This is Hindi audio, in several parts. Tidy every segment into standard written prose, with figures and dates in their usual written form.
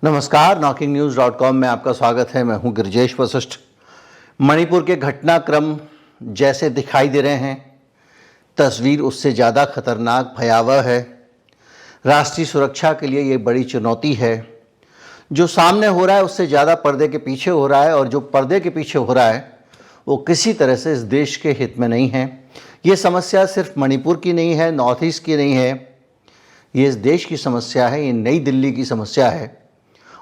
नमस्कार, knocking-news.com में आपका स्वागत है। मैं हूं गिरजेश वशिष्ठ। मणिपुर के घटनाक्रम जैसे दिखाई दे रहे हैं, तस्वीर उससे ज़्यादा खतरनाक भयावह है। राष्ट्रीय सुरक्षा के लिए ये बड़ी चुनौती है। जो सामने हो रहा है उससे ज़्यादा पर्दे के पीछे हो रहा है, और जो पर्दे के पीछे हो रहा है वो किसी तरह से इस देश के हित में नहीं है। ये समस्या सिर्फ मणिपुर की नहीं है, नॉर्थ ईस्ट की नहीं है, ये इस देश की समस्या है, ये नई दिल्ली की समस्या है,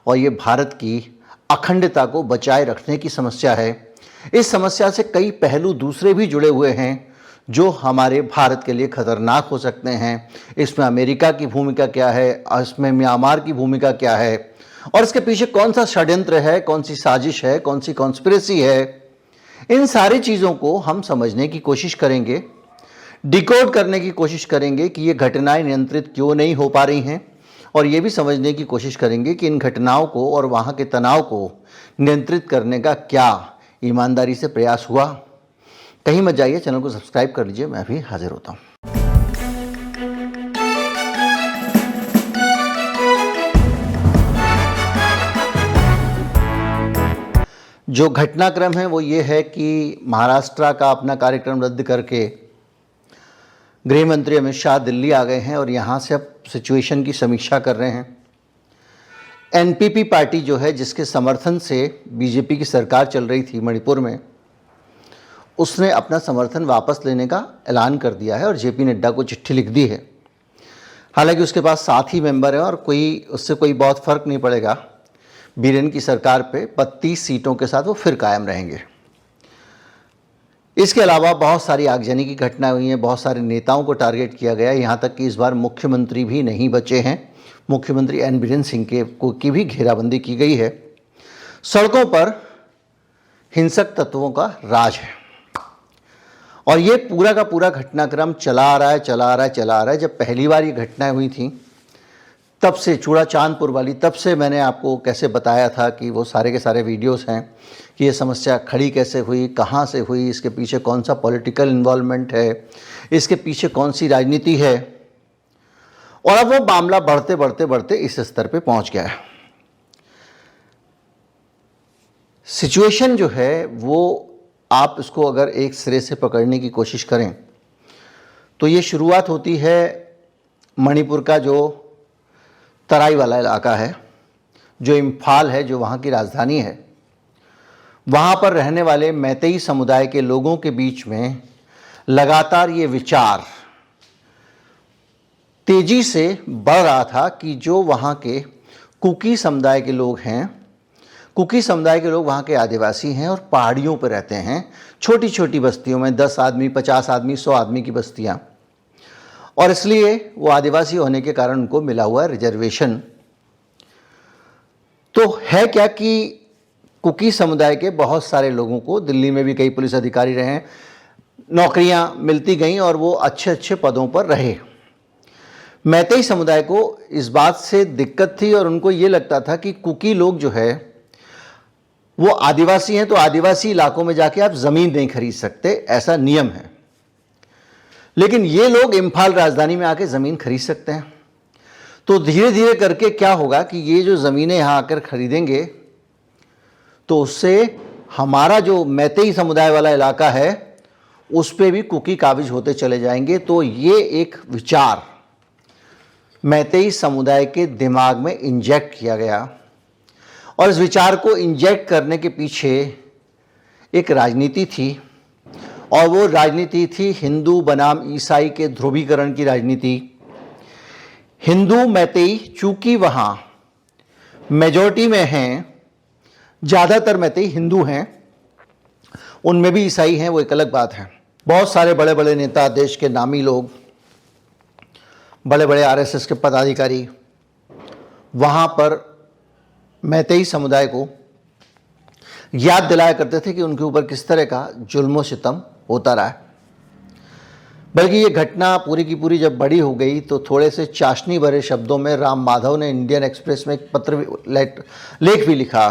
और ये भारत की अखंडता को बचाए रखने की समस्या है। इस समस्या से कई पहलू दूसरे भी जुड़े हुए हैं जो हमारे भारत के लिए खतरनाक हो सकते हैं। इसमें अमेरिका की भूमिका क्या है, इसमें म्यांमार की भूमिका क्या है, और इसके पीछे कौन सा षड्यंत्र है, कौन सी साजिश है, कौन सी कॉन्स्पिरेसी है। इन सारी चीज़ों को हम समझने की कोशिश करेंगे, डिकोड करने की कोशिश करेंगे कि ये घटनाएं नियंत्रित क्यों नहीं हो पा रही हैं, और ये भी समझने की कोशिश करेंगे कि इन घटनाओं को और वहाँ के तनाव को नियंत्रित करने का क्या ईमानदारी से प्रयास हुआ। कहीं मत जाइए, चैनल को सब्सक्राइब कर लीजिए, मैं भी हाजिर होता हूँ। जो घटनाक्रम है वो ये है कि महाराष्ट्र का अपना कार्यक्रम रद्द करके गृह मंत्री अमित शाह दिल्ली आ गए हैं और यहाँ से अब सिचुएशन की समीक्षा कर रहे हैं। एनपीपी पार्टी जो है, जिसके समर्थन से बीजेपी की सरकार चल रही थी मणिपुर में, उसने अपना समर्थन वापस लेने का ऐलान कर दिया है और जेपी नड्डा को चिट्ठी लिख दी है। हालांकि उसके पास 7 ही मेंबर हैं और उससे कोई बहुत फ़र्क नहीं पड़ेगा। बीरेन की सरकार पे 32 सीटों के साथ वो फिर कायम रहेंगे। इसके अलावा बहुत सारी आगजनी की घटनाएं हुई हैं, बहुत सारे नेताओं को टारगेट किया गया। यहाँ तक कि इस बार मुख्यमंत्री भी नहीं बचे हैं। मुख्यमंत्री एन बीरेन सिंह की भी घेराबंदी की गई है। सड़कों पर हिंसक तत्वों का राज है और ये पूरा का पूरा घटनाक्रम चला आ रहा है। जब पहली बार ये घटनाएं हुई थी तब से, चूड़ा चांदपुर वाली, तब से मैंने आपको कैसे बताया था कि वो सारे के सारे वीडियोस हैं कि ये समस्या खड़ी कैसे हुई, कहाँ से हुई, इसके पीछे कौन सा पॉलिटिकल इन्वॉल्वमेंट है, इसके पीछे कौन सी राजनीति है। और अब वो मामला बढ़ते इस स्तर पे पहुंच गया है। सिचुएशन जो है वो, आप इसको अगर एक सिरे से पकड़ने की कोशिश करें तो ये शुरुआत होती है मणिपुर का जो तराई वाला इलाका है, जो इम्फाल है, जो वहाँ की राजधानी है। वहाँ पर रहने वाले मैतेई समुदाय के लोगों के बीच में लगातार ये विचार तेजी से बढ़ रहा था कि जो वहाँ के कुकी समुदाय के लोग हैं, कुकी समुदाय के लोग वहाँ के आदिवासी हैं और पहाड़ियों पर रहते हैं, छोटी छोटी बस्तियों में, 10 आदमी, 50 आदमी, 100 आदमी की बस्तियाँ, और इसलिए वो आदिवासी होने के कारण उनको मिला हुआ रिजर्वेशन। तो है क्या कि कुकी समुदाय के बहुत सारे लोगों को, दिल्ली में भी कई पुलिस अधिकारी रहे, नौकरियां मिलती गईं और वो अच्छे अच्छे पदों पर रहे। मैतेई समुदाय को इस बात से दिक्कत थी और उनको ये लगता था कि कुकी लोग जो है वो आदिवासी हैं, तो आदिवासी इलाकों में जाके आप ज़मीन नहीं खरीद सकते, ऐसा नियम है। लेकिन ये लोग इम्फाल राजधानी में आके ज़मीन खरीद सकते हैं। तो धीरे धीरे करके क्या होगा कि ये जो ज़मीनें यहाँ आकर खरीदेंगे तो उससे हमारा जो मैतेई समुदाय वाला इलाका है उस पे भी कुकी काबिज होते चले जाएंगे। तो ये एक विचार मैतेई समुदाय के दिमाग में इंजेक्ट किया गया, और इस विचार को इंजेक्ट करने के पीछे एक राजनीति थी, और वो राजनीति थी हिंदू बनाम ईसाई के ध्रुवीकरण की राजनीति। हिंदू मैतेई चूंकि वहाँ मेजॉरिटी में हैं, ज़्यादातर मैतेई हिंदू हैं, उनमें भी ईसाई हैं, वो एक अलग बात है। बहुत सारे बड़े बड़े नेता, देश के नामी लोग, बड़े बड़े आरएसएस के पदाधिकारी वहाँ पर मैतेई समुदाय को याद दिलाया करते थे कि उनके ऊपर किस तरह का जुल्म सितम होता रहा है। बल्कि ये घटना पूरी की पूरी जब बड़ी हो गई तो थोड़े से चाशनी भरे शब्दों में राम माधव ने इंडियन एक्सप्रेस में एक लेख भी लिखा,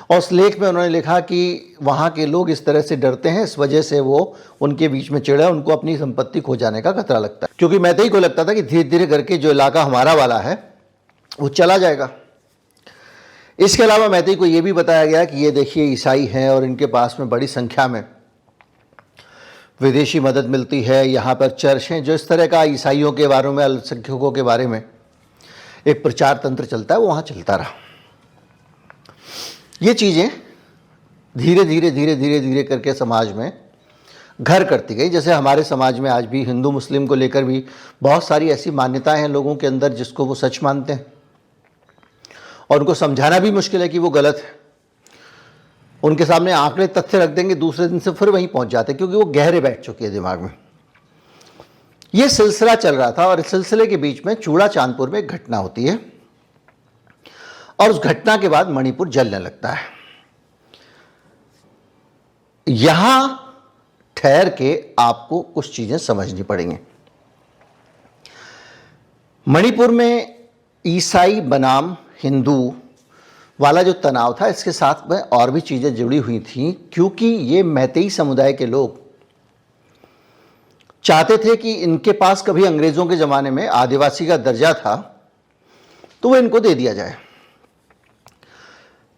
और उस लेख में उन्होंने लिखा कि वहाँ के लोग इस तरह से डरते हैं, इस वजह से वो उनके बीच में चिढ़े, उनको अपनी संपत्ति खो जाने का खतरा लगता है। क्योंकि मैतेई को लगता था कि धीरे धीरे करके जो इलाका हमारा वाला है वो चला जाएगा। इसके अलावा मैतेई को ये भी बताया गया कि ये देखिए ईसाई हैं और इनके पास में बड़ी संख्या में विदेशी मदद मिलती है, यहाँ पर चर्च हैं। जो इस तरह का ईसाइयों के बारे में, अल्पसंख्यकों के बारे में एक प्रचार तंत्र चलता है, वो वहाँ चलता रहा। ये चीज़ें धीरे धीरे धीरे धीरे धीरे करके समाज में घर करती गई। जैसे हमारे समाज में आज भी हिंदू मुस्लिम को लेकर भी बहुत सारी ऐसी मान्यताएं हैं लोगों के अंदर जिसको वो सच मानते हैं और उनको समझाना भी मुश्किल है कि वो गलत है। उनके सामने आंकड़े तथ्य रख देंगे, दूसरे दिन से फिर वहीं पहुंच जाते हैं, क्योंकि वो गहरे बैठ चुके हैं दिमाग में। ये सिलसिला चल रहा था और इस सिलसिले के बीच में चूड़ा चांदपुर में एक घटना होती है और उस घटना के बाद मणिपुर जलने लगता है। यहां ठहर के आपको कुछ चीजें समझनी पड़ेंगी। मणिपुर में ईसाई बनाम हिंदू वाला जो तनाव था, इसके साथ में और भी चीजें जुड़ी हुई थी, क्योंकि ये मैतेई समुदाय के लोग चाहते थे कि इनके पास कभी अंग्रेजों के ज़माने में आदिवासी का दर्जा था तो वो इनको दे दिया जाए।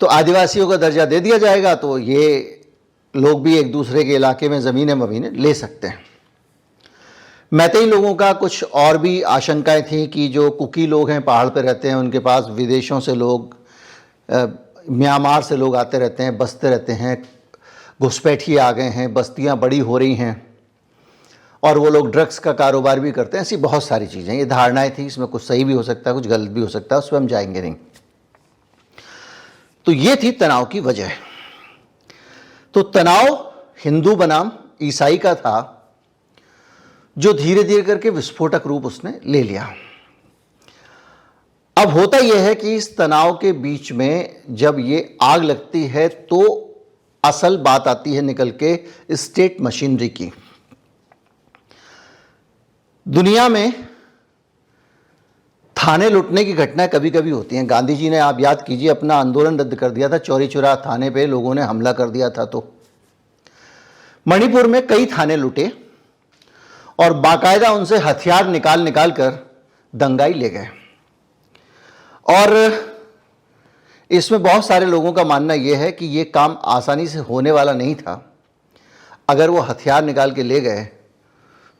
तो आदिवासियों का दर्जा दे दिया जाएगा तो ये लोग भी एक दूसरे के इलाके में ज़मीनें मवीनें ले सकते हैं। मैतेई लोगों का कुछ और भी आशंकाएं थी कि जो कुकी लोग हैं, पहाड़ पर रहते हैं, उनके पास विदेशों से लोग, म्यांमार से लोग आते रहते हैं, बसते रहते हैं, घुसपैठी आ गए हैं, बस्तियां बड़ी हो रही हैं और वो लोग ड्रग्स का कारोबार भी करते हैं। ऐसी बहुत सारी चीज़ें, ये धारणाएं थी। इसमें कुछ सही भी हो सकता है, कुछ गलत भी हो सकता है, उस पर हम जाएंगे नहीं। तो ये थी तनाव की वजह। तो तनाव हिंदू बनाम ईसाई का था, जो धीरे धीरे करके विस्फोटक रूप उसने ले लिया। अब होता यह है कि इस तनाव के बीच में जब ये आग लगती है तो असल बात आती है निकल के स्टेट मशीनरी की। दुनिया में थाने लूटने की घटनाएं कभी कभी होती हैं। गांधी जी ने, आप याद कीजिए, अपना आंदोलन रद्द कर दिया था, चौरी चौरा थाने पे लोगों ने हमला कर दिया था। तो मणिपुर में कई थाने लूटे और बाकायदा उनसे हथियार निकाल निकाल कर दंगाई ले गए। और इसमें बहुत सारे लोगों का मानना यह है कि यह काम आसानी से होने वाला नहीं था। अगर वो हथियार निकाल के ले गए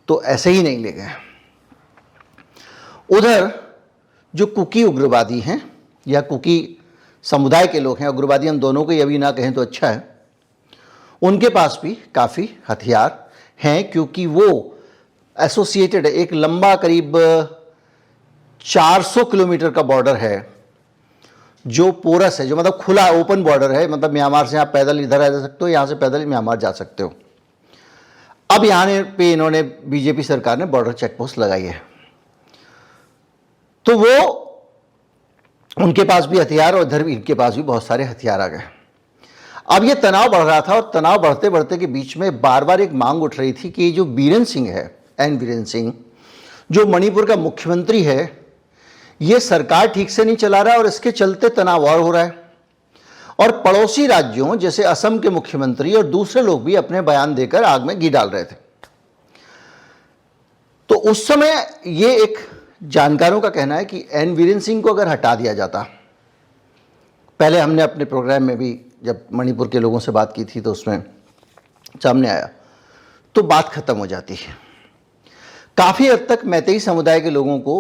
तो ऐसे ही नहीं ले गए। उधर जो कुकी उग्रवादी हैं या कुकी समुदाय के लोग हैं, उग्रवादी हम दोनों को ये भी ना कहें तो अच्छा है, उनके पास भी काफ़ी हथियार हैं, क्योंकि वो एसोसिएटेड, एक लंबा करीब 400 किलोमीटर का बॉर्डर है जो पोरस है, जो मतलब खुला ओपन बॉर्डर है। मतलब म्यांमार से आप पैदल इधर आ जा सकते हो, यहाँ से पैदल म्यांमार जा सकते हो। अब यहाँ पे इन्होंने, बीजेपी सरकार ने बॉर्डर चेक पोस्ट लगाई है, तो वो उनके पास भी हथियार और इधर भी इनके पास भी बहुत सारे हथियार आ गए। अब ये तनाव बढ़ रहा था और तनाव बढ़ते बढ़ते के बीच में बार बार एक मांग उठ रही थी कि जो बीरेन सिंह है, एन बीरेन सिंह, जो मणिपुर का मुख्यमंत्री है, ये सरकार ठीक से नहीं चला रहा है और इसके चलते तनाव और हो रहा है। और पड़ोसी राज्यों जैसे असम के मुख्यमंत्री और दूसरे लोग भी अपने बयान देकर आग में घी डाल रहे थे। तो उस समय ये एक जानकारों का कहना है कि एन बीरेन सिंह को अगर हटा दिया जाता, पहले हमने अपने प्रोग्राम में भी जब मणिपुर के लोगों से बात की थी तो उसमें सामने आया, तो बात खत्म हो जाती है। काफ़ी हद तक मैतेई समुदाय के लोगों को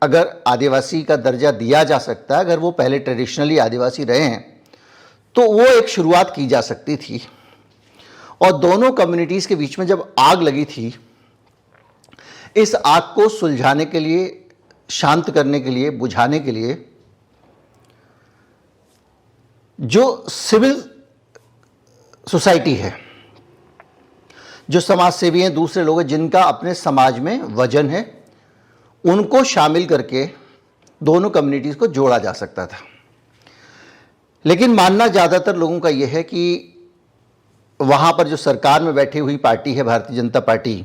अगर आदिवासी का दर्जा दिया जा सकता है, अगर वो पहले ट्रेडिशनली आदिवासी रहे हैं, तो वो एक शुरुआत की जा सकती थी। और दोनों कम्युनिटीज़ के बीच में जब आग लगी थी, इस आग को सुलझाने के लिए, शांत करने के लिए, बुझाने के लिए जो सिविल सोसाइटी है, जो समाज सेवी हैं, दूसरे लोग हैं जिनका अपने समाज में वजन है, उनको शामिल करके दोनों कम्युनिटीज़ को जोड़ा जा सकता था। लेकिन मानना ज़्यादातर लोगों का यह है कि वहाँ पर जो सरकार में बैठी हुई पार्टी है, भारतीय जनता पार्टी,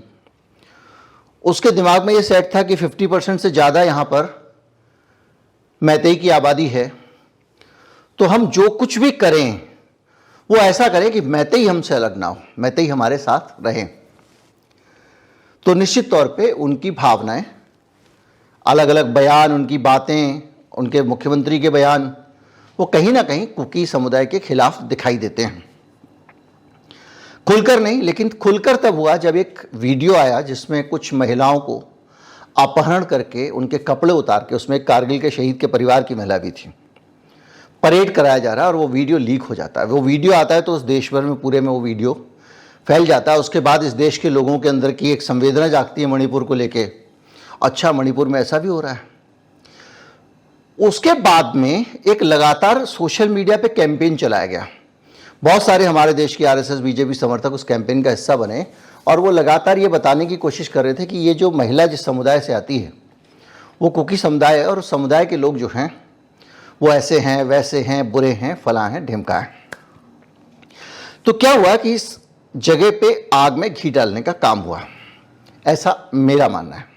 उसके दिमाग में ये सेट था कि 50% से ज़्यादा यहाँ पर मैतेई की आबादी है, तो हम जो कुछ भी करें वो ऐसा करें कि मैतेई हमसे अलग ना हो, मैतेई हमारे साथ रहें। तो निश्चित तौर पे उनकी भावनाएं, अलग अलग बयान, उनकी बातें, उनके मुख्यमंत्री के बयान, वो कहीं ना कहीं कुकी समुदाय के खिलाफ दिखाई देते हैं। खुलकर नहीं, लेकिन खुलकर तब हुआ जब एक वीडियो आया जिसमें कुछ महिलाओं को अपहरण करके उनके कपड़े उतार के, उसमें कारगिल के शहीद के परिवार की महिला भी थी, परेड कराया जा रहा है और वो वीडियो लीक हो जाता है। वो वीडियो आता है तो उस देश भर में पूरे में वो वीडियो फैल जाता है। उसके बाद इस देश के लोगों के अंदर की एक संवेदना जागती है मणिपुर को लेके, अच्छा मणिपुर में ऐसा भी हो रहा है। उसके बाद में एक लगातार सोशल मीडिया पे कैंपेन चलाया गया। बहुत सारे हमारे देश के आरएसएस बीजेपी समर्थक उस कैंपेन का हिस्सा बने और वो लगातार ये बताने की कोशिश कर रहे थे कि ये जो महिला जिस समुदाय से आती है वो कुकी समुदाय है और उस समुदाय के लोग जो हैं वो ऐसे हैं, वैसे हैं, बुरे हैं, फलां हैं, ढिमका है। तो क्या हुआ कि इस जगह पे आग में घी डालने का काम हुआ, ऐसा मेरा मानना है।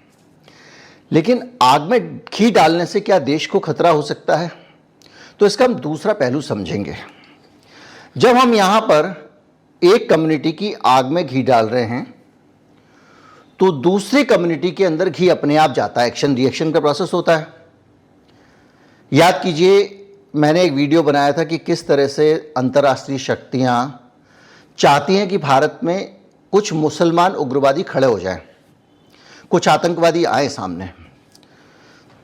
लेकिन आग में घी डालने से क्या देश को खतरा हो सकता है? तो इसका हम दूसरा पहलू समझेंगे। जब हम यहां पर एक कम्युनिटी की आग में घी डाल रहे हैं तो दूसरी कम्युनिटी के अंदर घी अपने आप जाता है, एक्शन रिएक्शन का प्रोसेस होता है। याद कीजिए, मैंने एक वीडियो बनाया था कि किस तरह से अंतर्राष्ट्रीय शक्तियां चाहती हैं कि भारत में कुछ मुसलमान उग्रवादी खड़े हो जाएं, कुछ आतंकवादी आए सामने।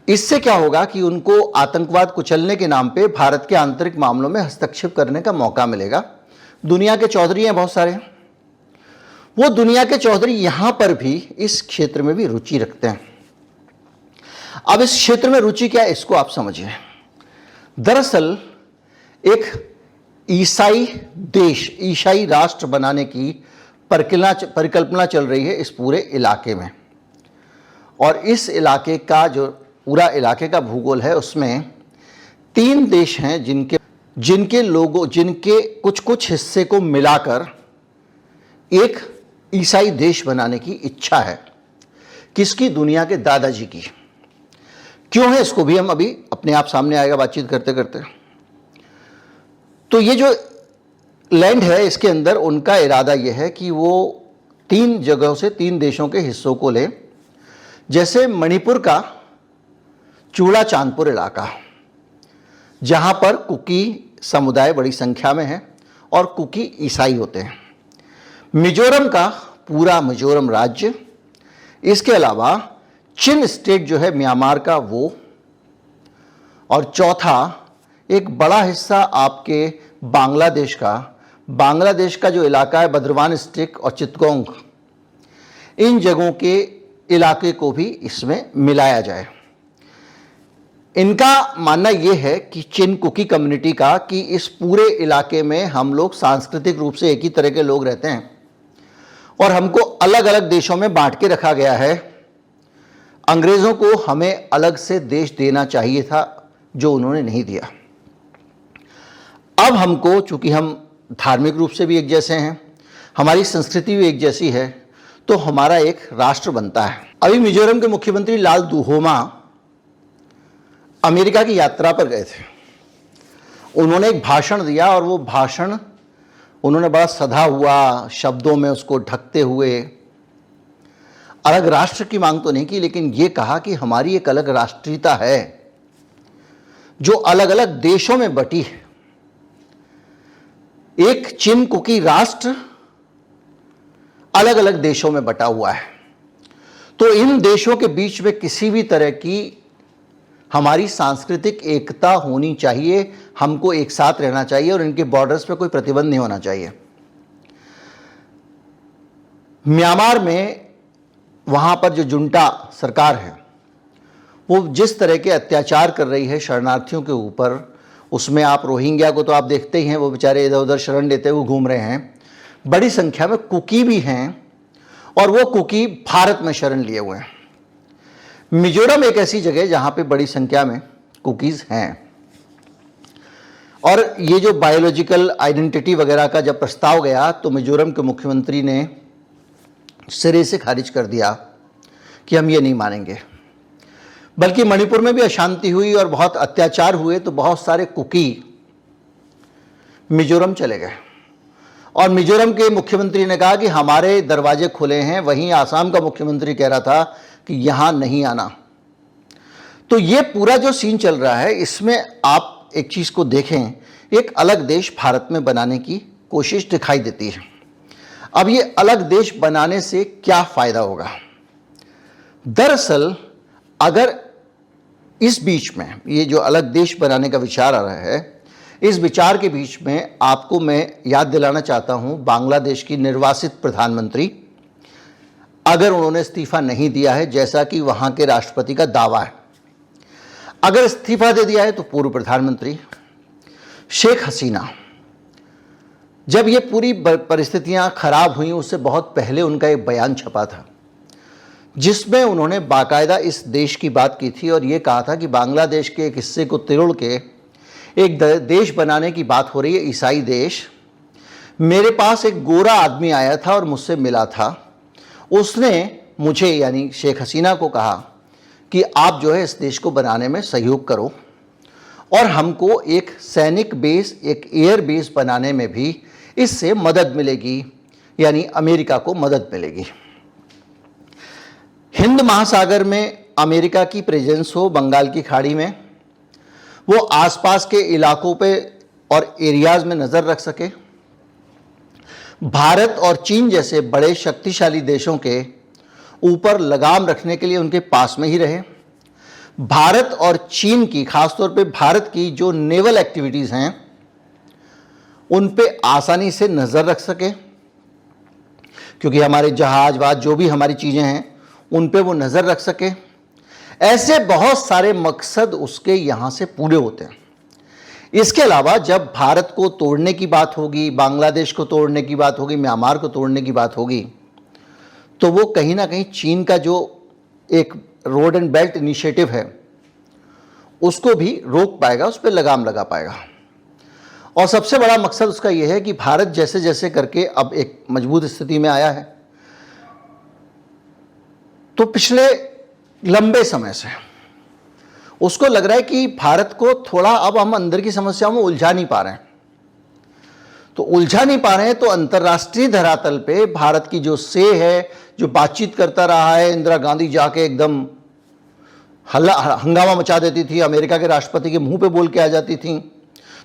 इससे क्या होगा कि उनको आतंकवाद कुचलने के नाम पे भारत के आंतरिक मामलों में हस्तक्षेप करने का मौका मिलेगा। दुनिया के चौधरी हैं बहुत सारे, वो दुनिया के चौधरी यहां पर भी इस क्षेत्र में भी रुचि रखते हैं। अब इस क्षेत्र में रुचि क्या है, इसको आप समझिए। दरअसल एक ईसाई देश, ईसाई राष्ट्र बनाने की परिकल्पना चल रही है इस पूरे इलाके में। और इस इलाके का जो पूरा इलाके का भूगोल है उसमें 3 देश हैं जिनके लोगों, जिनके कुछ कुछ हिस्से को मिलाकर एक ईसाई देश बनाने की इच्छा है। किसकी? दुनिया के दादाजी की। क्यों है, इसको भी हम अभी अपने आप सामने आएगा बातचीत करते करते। तो ये जो लैंड है इसके अंदर उनका इरादा यह है कि वो 3 जगहों से 3 देशों के हिस्सों को ले। जैसे मणिपुर का चूड़ा चांदपुर इलाका, जहां पर कुकी समुदाय बड़ी संख्या में है और कुकी ईसाई होते हैं। मिजोरम का पूरा मिजोरम राज्य, इसके अलावा चिन स्टेट जो है म्यांमार का वो, और चौथा एक बड़ा हिस्सा आपके बांग्लादेश का जो इलाका है बद्रवान स्टेट और चित्तगोंग, इन जगहों के इलाके को भी इसमें मिलाया जाए। इनका मानना यह है कि चिन कुकी कम्युनिटी का कि इस पूरे इलाके में हम लोग सांस्कृतिक रूप से एक ही तरह के लोग रहते हैं और हमको अलग अलग देशों में बांट के रखा गया है। अंग्रेज़ों को हमें अलग से देश देना चाहिए था जो उन्होंने नहीं दिया। अब हमको, चूंकि हम धार्मिक रूप से भी एक जैसे हैं, हमारी संस्कृति भी एक जैसी है, तो हमारा एक राष्ट्र बनता है। अभी मिजोरम के मुख्यमंत्री लाल दुहोमा अमेरिका की यात्रा पर गए थे। उन्होंने एक भाषण दिया और वो भाषण उन्होंने बड़ा सधा हुआ शब्दों में उसको ढकते हुए अलग राष्ट्र की मांग तो नहीं की, लेकिन ये कहा कि हमारी एक अलग राष्ट्रीयता है जो अलग अलग देशों में बटी है। एक चिन कुकी राष्ट्र अलग अलग देशों में बटा हुआ है। तो इन देशों के बीच में किसी भी तरह की हमारी सांस्कृतिक एकता होनी चाहिए, हमको एक साथ रहना चाहिए और इनके बॉर्डर्स पे कोई प्रतिबंध नहीं होना चाहिए। म्यांमार में वहाँ पर जो जुंटा सरकार है वो जिस तरह के अत्याचार कर रही है शरणार्थियों के ऊपर, उसमें आप रोहिंग्या को तो आप देखते ही हैं, वो बेचारे इधर उधर शरण लेते हुए घूम रहे हैं। बड़ी संख्या में कुकी भी हैं और वो कुकी भारत में शरण लिए हुए हैं। मिजोरम एक ऐसी जगह जहाँ पे बड़ी संख्या में कुकीज़ हैं। और ये जो बायोलॉजिकल आइडेंटिटी वगैरह का जब प्रस्ताव गया तो मिजोरम के मुख्यमंत्री ने सिरे से खारिज कर दिया कि हम ये नहीं मानेंगे। बल्कि मणिपुर में भी अशांति हुई और बहुत अत्याचार हुए तो बहुत सारे कुकी मिजोरम चले गए और मिजोरम के मुख्यमंत्री ने कहा कि हमारे दरवाजे खुले हैं। वहीं आसाम का मुख्यमंत्री कह रहा था कि यहाँ नहीं आना। तो ये पूरा जो सीन चल रहा है इसमें आप एक चीज़ को देखें, एक अलग देश भारत में बनाने की कोशिश दिखाई देती है। अब ये अलग देश बनाने से क्या फ़ायदा होगा? दरअसल अगर इस बीच में ये जो अलग देश बनाने का विचार आ रहा है, इस विचार के बीच में आपको मैं याद दिलाना चाहता हूं बांग्लादेश की निर्वासित प्रधानमंत्री, अगर उन्होंने इस्तीफा नहीं दिया है जैसा कि वहां के राष्ट्रपति का दावा है, अगर इस्तीफा दे दिया है तो पूर्व प्रधानमंत्री शेख हसीना, जब ये पूरी परिस्थितियां खराब हुई उससे बहुत पहले उनका एक बयान छपा था जिसमें उन्होंने बाकायदा इस देश की बात की थी और ये कहा था कि बांग्लादेश के एक हिस्से को तिरुड़ के एक देश बनाने की बात हो रही है, ईसाई देश। मेरे पास एक गोरा आदमी आया था और मुझसे मिला था, उसने मुझे यानी शेख हसीना को कहा कि आप जो है इस देश को बनाने में सहयोग करो और हमको एक सैनिक बेस, एक एयर बेस बनाने में भी इससे मदद मिलेगी, यानी अमेरिका को मदद मिलेगी। हिंद महासागर में अमेरिका की प्रेजेंस हो, बंगाल की खाड़ी में, वो आसपास के इलाकों पे और एरियाज में नज़र रख सके, भारत और चीन जैसे बड़े शक्तिशाली देशों के ऊपर लगाम रखने के लिए उनके पास में ही रहे, भारत और चीन की, खासतौर पे भारत की जो नेवल एक्टिविटीज़ हैं उन पे आसानी से नज़र रख सके, क्योंकि हमारे जहाज वाज जो भी हमारी चीज़ें हैं उन पे वो नज़र रख सके। ऐसे बहुत सारे मकसद उसके यहाँ से पूरे होते हैं। इसके अलावा जब भारत को तोड़ने की बात होगी, बांग्लादेश को तोड़ने की बात होगी, म्यांमार को तोड़ने की बात होगी, तो वो कहीं ना कहीं चीन का जो एक रोड एंड बेल्ट इनिशिएटिव है उसको भी रोक पाएगा, उस पर लगाम लगा पाएगा। और सबसे बड़ा मकसद उसका यह है कि भारत जैसे जैसे करके अब एक मजबूत स्थिति में आया है, तो पिछले लंबे समय से उसको लग रहा है कि भारत को थोड़ा अब हम अंदर की समस्याओं में उलझा नहीं पा रहे हैं। तो उलझा नहीं पा रहे हैं तो अंतर्राष्ट्रीय धरातल पे भारत की जो से है, जो बातचीत करता रहा है, इंदिरा गांधी जाके एकदम हंगामा मचा देती थी, अमेरिका के राष्ट्रपति के मुंह पे बोल के आ जाती थी,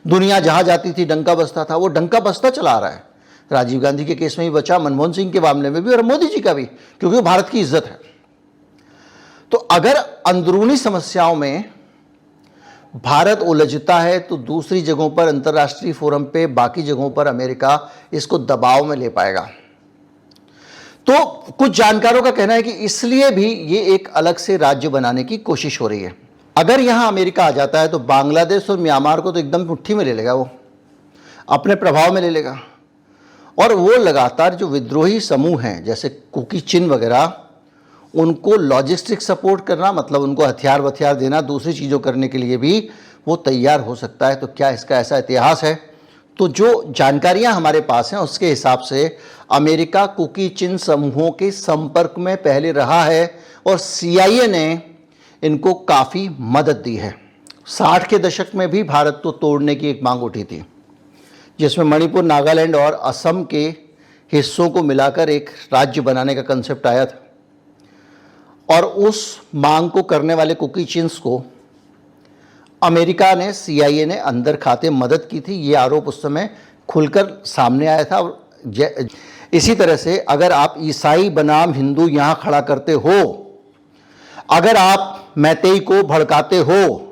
दुनिया जहां जाती थी डंका बजता था, वो डंका बजता चला आ रहा है। राजीव गांधी के केस में भी बचा, मनमोहन सिंह के मामले में भी और मोदी जी का भी, क्योंकि वो भारत की इज्जत है। तो अगर अंदरूनी समस्याओं में भारत उलझता है तो दूसरी जगहों पर, अंतर्राष्ट्रीय फोरम पे, बाकी जगहों पर अमेरिका इसको दबाव में ले पाएगा। तो कुछ जानकारों का कहना है कि इसलिए भी ये एक अलग से राज्य बनाने की कोशिश हो रही है। अगर यहां अमेरिका आ जाता है तो बांग्लादेश और म्यांमार को तो एकदम मुट्ठी में ले लेगा, वो अपने प्रभाव में ले लेगा। और वो लगातार जो विद्रोही समूह हैं जैसे कुकी चिन वगैरह, उनको लॉजिस्टिक सपोर्ट करना, मतलब उनको हथियार वथियार देना, दूसरी चीज़ों करने के लिए भी वो तैयार हो सकता है। तो क्या इसका ऐसा इतिहास है? तो जो जानकारियां हमारे पास हैं उसके हिसाब से अमेरिका कुकी चिन समूहों के संपर्क में पहले रहा है और CIA ने इनको काफ़ी मदद दी है। 60 के दशक में भी भारत को तोड़ने की एक मांग उठी थी, जिसमें मणिपुर, नागालैंड और असम के हिस्सों को मिलाकर एक राज्य बनाने का कंसेप्ट आया था। और उस मांग को करने वाले कुकी चिन्स को अमेरिका ने, CIA ने अंदर खाते मदद की थी, ये आरोप उस समय खुलकर सामने आया था। इसी तरह से अगर आप ईसाई बनाम हिंदू यहाँ खड़ा करते हो, अगर आप मैतेई को भड़काते हो,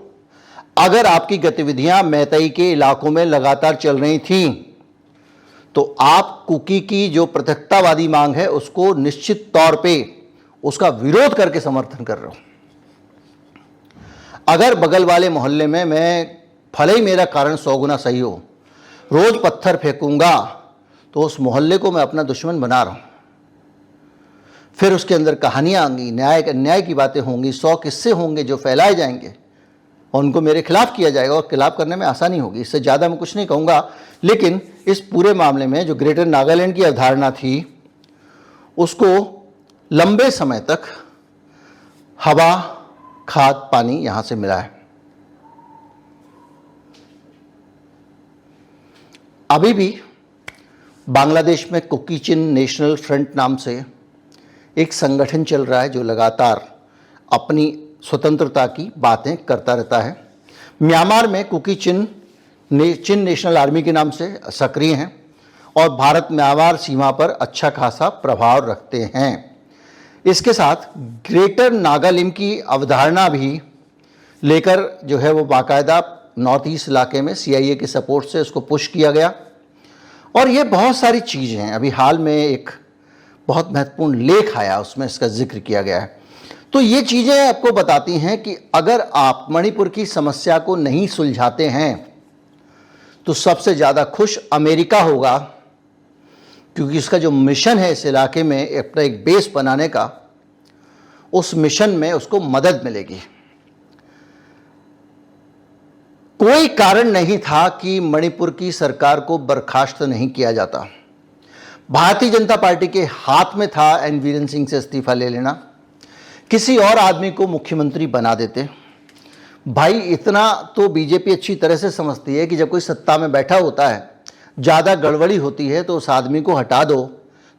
अगर आपकी गतिविधियां मैतेई के इलाकों में लगातार चल रही थीं, तो आप कुकी की जो पृथकतावादी मांग है उसको निश्चित तौर पे उसका विरोध करके समर्थन कर रहे हो। अगर बगल वाले मोहल्ले में मैं, भले ही मेरा कारण 100 गुना सही हो, रोज पत्थर फेंकूंगा तो उस मोहल्ले को मैं अपना दुश्मन बना रहा हूं। फिर उसके अंदर कहानियां आएंगी, न्याय की बातें होंगी, 100 किस्से होंगे जो फैलाए जाएंगे और उनको मेरे खिलाफ किया जाएगा और खिलाफ करने में आसानी होगी। इससे ज़्यादा मैं कुछ नहीं कहूँगा। लेकिन इस पूरे मामले में जो ग्रेटर नागालैंड की अवधारणा थी उसको लंबे समय तक हवा, खाद, पानी यहां से मिला है। अभी भी बांग्लादेश में कुकी चिन नेशनल फ्रंट नाम से एक संगठन चल रहा है जो लगातार अपनी स्वतंत्रता की बातें करता रहता है। म्यांमार में कुकी चिन चिन नेशनल आर्मी के नाम से सक्रिय हैं और भारत म्यांमार सीमा पर अच्छा खासा प्रभाव रखते हैं। इसके साथ ग्रेटर नागालिम की अवधारणा भी लेकर जो है वो बाकायदा नॉर्थ ईस्ट इलाके में CIA के सपोर्ट से उसको पुश किया गया। और ये बहुत सारी चीज़ें हैं। अभी हाल में एक बहुत महत्वपूर्ण लेख आया, उसमें इसका जिक्र किया गया है। तो ये चीज़ें आपको बताती हैं कि अगर आप मणिपुर की समस्या को नहीं सुलझाते हैं तो सबसे ज़्यादा खुश अमेरिका होगा, क्योंकि इसका जो मिशन है इस इलाके में अपना एक बेस बनाने का, उस मिशन में उसको मदद मिलेगी। कोई कारण नहीं था कि मणिपुर की सरकार को बर्खास्त नहीं किया जाता। भारतीय जनता पार्टी के हाथ में था एन बीरेन सिंह से इस्तीफा ले लेना, किसी और आदमी को मुख्यमंत्री बना देते। भाई इतना तो बीजेपी अच्छी तरह से समझती है कि जब कोई सत्ता में बैठा होता है, ज़्यादा गड़बड़ी होती है तो उस आदमी को हटा दो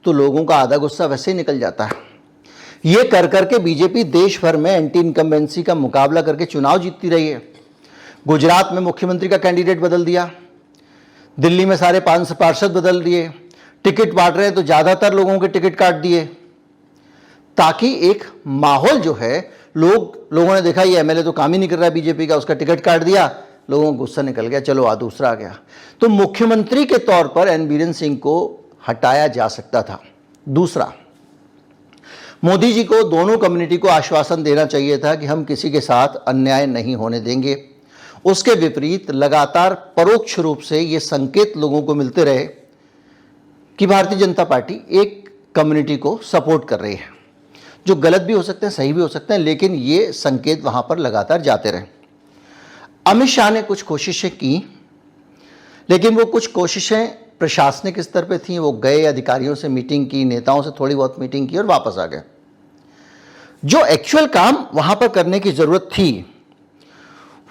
तो लोगों का आधा गुस्सा वैसे ही निकल जाता है। ये कर करके बीजेपी देश भर में एंटी इनकम्बेंसी का मुकाबला करके चुनाव जीतती रही है। गुजरात में मुख्यमंत्री का कैंडिडेट बदल दिया, दिल्ली में सारे 5 पार्षद बदल दिए, टिकट बांट रहे हैं तो ज़्यादातर लोगों के टिकट काट दिए, ताकि एक माहौल जो है लोगों ने देखा ये MLA तो काम ही नहीं कर रहा है बीजेपी का, उसका टिकट काट दिया, लोगों को गुस्सा निकल गया, चलो दूसरा आ गया। तो मुख्यमंत्री के तौर पर एन बीरेन सिंह को हटाया जा सकता था। दूसरा, मोदी जी को दोनों कम्युनिटी को आश्वासन देना चाहिए था कि हम किसी के साथ अन्याय नहीं होने देंगे। उसके विपरीत लगातार परोक्ष रूप से ये संकेत लोगों को मिलते रहे कि भारतीय जनता पार्टी एक कम्युनिटी को सपोर्ट कर रही है, जो गलत भी हो सकते हैं, सही भी हो सकते हैं, लेकिन ये संकेत वहाँ पर लगातार जाते रहे। अमित शाह ने कुछ कोशिशें की, लेकिन वो कुछ कोशिशें प्रशासनिक स्तर पे थी। वो गए, अधिकारियों से मीटिंग की, नेताओं से थोड़ी बहुत मीटिंग की और वापस आ गए। जो एक्चुअल काम वहाँ पर करने की ज़रूरत थी,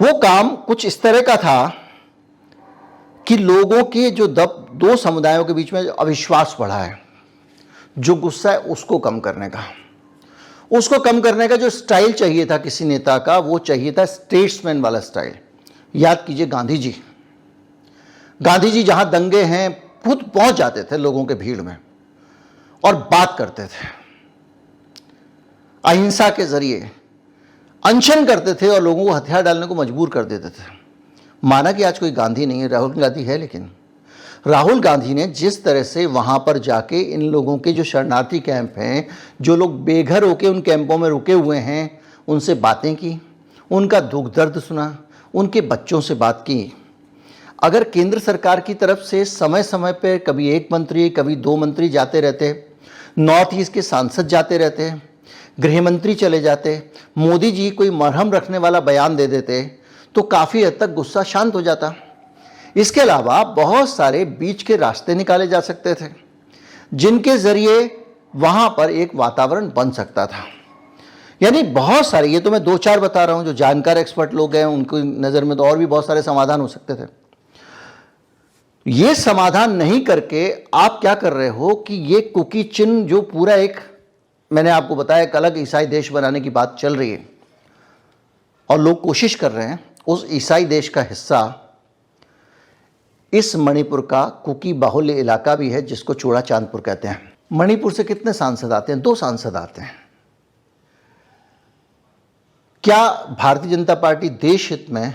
वो काम कुछ इस तरह का था कि लोगों के जो दो समुदायों के बीच में जो अविश्वास बढ़ा है, जो गुस्सा है, उसको कम करने का जो स्टाइल चाहिए था किसी नेता का, वो चाहिए था स्टेट्समैन वाला स्टाइल। याद कीजिए गांधी जी जहां दंगे हैं खुद पहुंच जाते थे लोगों के भीड़ में और बात करते थे, अहिंसा के जरिए अनशन करते थे और लोगों को हथियार डालने को मजबूर कर देते थे। माना कि आज कोई गांधी नहीं है, राहुल गांधी है, लेकिन राहुल गांधी ने जिस तरह से वहाँ पर जाके इन लोगों के जो शरणार्थी कैंप हैं, जो लोग बेघर होकर उन कैंपों में रुके हुए हैं, उनसे बातें की, उनका दुख दर्द सुना, उनके बच्चों से बात की। अगर केंद्र सरकार की तरफ से समय समय पर कभी एक मंत्री, कभी 2 मंत्री जाते रहते, नॉर्थ ईस्ट के सांसद जाते रहते, गृह मंत्री चले जाते, मोदी जी कोई मरहम रखने वाला बयान दे देते, तो काफ़ी हद तक गुस्सा शांत हो जाता। इसके अलावा बहुत सारे बीच के रास्ते निकाले जा सकते थे, जिनके ज़रिए वहाँ पर एक वातावरण बन सकता था। यानी बहुत सारे, ये तो मैं 2-4 बता रहा हूँ, जो जानकार एक्सपर्ट लोग हैं उनकी नज़र में तो और भी बहुत सारे समाधान हो सकते थे। ये समाधान नहीं करके आप क्या कर रहे हो कि ये कुकी चिन्ह जो पूरा एक, मैंने आपको बताया, एक अलग ईसाई देश बनाने की बात चल रही है और लोग कोशिश कर रहे हैं उस ईसाई देश का हिस्सा इस मणिपुर का कुकी बाहुल्य इलाका भी है, जिसको चूड़ा चांदपुर कहते हैं। मणिपुर से कितने सांसद आते हैं? 2 सांसद आते हैं। क्या भारतीय जनता पार्टी देश हित में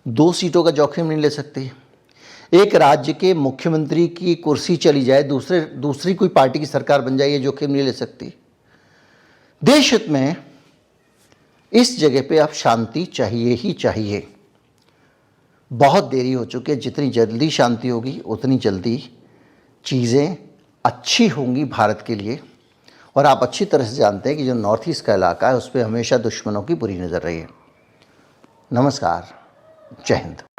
2 सीटों का जोखिम नहीं ले सकती? एक राज्य के मुख्यमंत्री की कुर्सी चली जाए, दूसरी कोई पार्टी की सरकार बन जाए, ये जोखिम नहीं ले सकती? देश हित में इस जगह पे अब शांति चाहिए ही चाहिए। बहुत देरी हो चुकी है। जितनी जल्दी शांति होगी उतनी जल्दी चीज़ें अच्छी होंगी भारत के लिए। और आप अच्छी तरह से जानते हैं कि जो नॉर्थ ईस्ट का इलाका है उस पर हमेशा दुश्मनों की बुरी नज़र रही है। नमस्कार, जय हिंद।